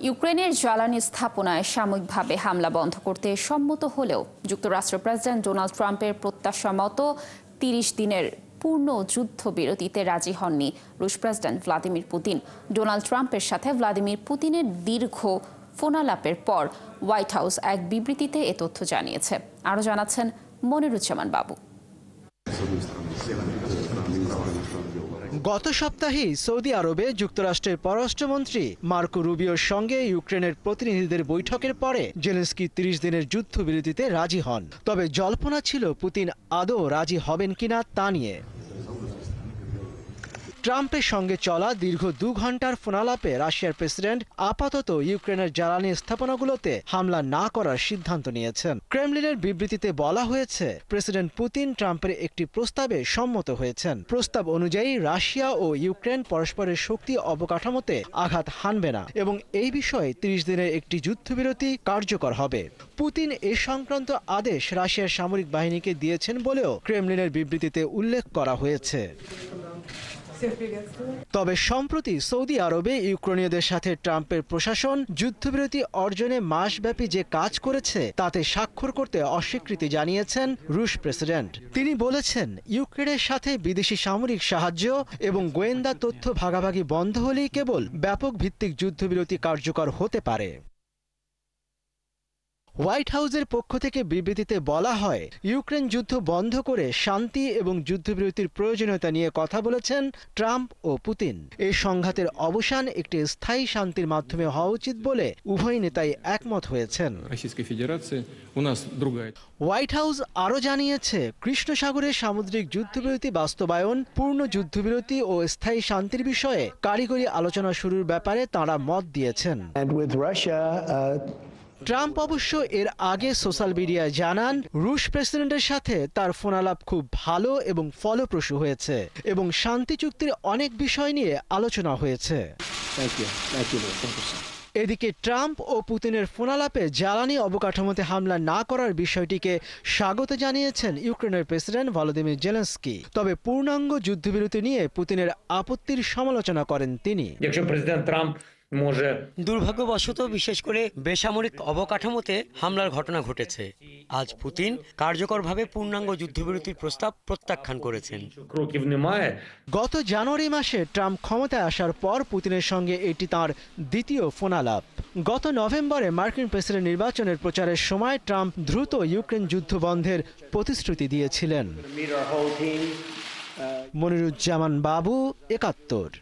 ইউক্রেনের জ্বালানি স্থাপনায় সাময়িকভাবে হামলা বন্ধ করতে সম্মত হলেও যুক্তরাষ্ট্র প্রেসিডেন্ট ডোনাল্ড ট্রাম্পের প্রত্যাশা মতো ৩০ দিনের পূর্ণ যুদ্ধবিরতিতে রাজি হননি রুশ প্রেসিডেন্ট ভ্লাদিমির পুতিন। ডোনাল্ড ট্রাম্পের সাথে ভ্লাদিমির পুতিনের দীর্ঘ ফোনালাপের পর হোয়াইট হাউস এক বিবৃতিতে এ তথ্য জানিয়েছে। আরও জানাচ্ছেন মনিরুজ্জামান বাবু। গত সপ্তাহে সৌদি আরবে যুক্তরাষ্ট্রের পররাষ্ট্রমন্ত্রী মার্কো রুবিওর সঙ্গে ইউক্রেনের প্রতিনিধিদের বৈঠকের পরে জেলেনস্কি ৩০ দিনের যুদ্ধবিরতিতে রাজি হন। তবে জল্পনা ছিল পুতিন আদৌ রাজি হবেন কিনা তা নিয়ে। ট্রাম্পের সঙ্গে চলা দীর্ঘ ২ ঘন্টার ফোনালাপে রাশিয়ার প্রেসিডেন্ট আপাতত ইউক্রেনের জ্বালানি স্থাপনাগুলোতে হামলা না করার সিদ্ধান্ত নিয়েছেন। ক্রেমলিনের বিবৃতিতে বলা হয়েছে, প্রেসিডেন্ট পুতিন ট্রাম্পের একটি প্রস্তাবে সম্মত হয়েছেন। প্রস্তাব অনুযায়ী রাশিয়া ও ইউক্রেন পরস্পরের শক্তি অবকাঠামোতে আঘাত হানবে না এবং এই বিষয়ে ৩০ দিনের একটি যুদ্ধবিরতি কার্যকর হবে। পুতিন এ সংক্রান্ত আদেশ রাশিয়ার সামরিক বাহিনীকে দিয়েছেন বলেও ক্রেমলিনের বিবৃতিতে উল্লেখ করা হয়েছে। তবে সম্প্রতি সৌদি আরবে ইউক্রেনীয়দের সাথে ট্রাম্পের প্রশাসন যুদ্ধবিরতি অর্জনে মাসব্যাপী যে কাজ করেছে তাতে স্বাক্ষর করতে অস্বীকৃতি জানিয়েছেন রুশ প্রেসিডেন্ট। তিনি বলেছেন, ইউক্রেনের সাথে বিদেশি সামরিক সাহায্য এবং গোয়েন্দা তথ্য ভাগাভাগি বন্ধ হলেই কেবল ব্যাপক ভিত্তিক যুদ্ধবিরতি কার্যকর হতে পারে। হোয়াইট হাউসের পক্ষ থেকে বিবৃতিতে বলা হয়, ইউক্রেন যুদ্ধ বন্ধ করে শান্তি এবং যুদ্ধবিরতির প্রয়োজনীয়তা নিয়ে কথা বলেছেন ট্রাম্প ও পুতিন। এই সংঘাতের অবসান একটি স্থায়ী শান্তির মাধ্যমে হওয়া উচিত বলে উভয় নেতাই একমত হয়েছেন। হোয়াইট হাউস আরও জানিয়েছে, কৃষ্ণ সাগরে সামুদ্রিক যুদ্ধবিরতি বাস্তবায়ন, পূর্ণ যুদ্ধবিরতি ও স্থায়ী শান্তির বিষয়ে কারিগরি আলোচনা শুরুর ব্যাপারে তাঁরা মত দিয়েছেন। ট্রাম্প অবশ্য এর আগে সোশ্যাল মিডিয়ায় জানান, রুশ প্রেসিডেন্টের সাথে তার ফোনালাপ খুব ভালো এবং ফলপ্রসূ হয়েছে এবং শান্তি চুক্তির অনেক বিষয় নিয়ে আলোচনা হয়েছে। এদিকে ট্রাম্প ও পুতিনের ফোনালাপে জ্বালানি অবকাঠামোতে হামলা না করার বিষয়টিকে স্বাগত জানিয়েছেন ইউক্রেনের প্রেসিডেন্ট ভলোদিমির জেলেনস্কি। তবে পূর্ণাঙ্গ যুদ্ধবিরতি নিয়ে পুতিনের আপত্তির সমালোচনা করেন তিনি। দুর্ভাগ্যবশত বিশেষ করে বেসামরিক অবকাঠামোতে হামলার ঘটনা ঘটেছে। আজ পুতিন কার্যকরভাবে পূর্ণাঙ্গ যুদ্ধবিরতির প্রস্তাব প্রত্যাখ্যান করেছেন। গত জানুয়ারি মাসে ট্রাম্প ক্ষমতায় আসার পর পুতিনের সঙ্গে এটি তাঁর দ্বিতীয় ফোনালাপ। গত নভেম্বরে মার্কিন প্রেসিডেন্ট নির্বাচনের প্রচারের সময় ট্রাম্প দ্রুত ইউক্রেন যুদ্ধ বন্ধের প্রতিশ্রুতি দিয়েছিলেন। মনিরুজ্জামান বাবু, ৭১।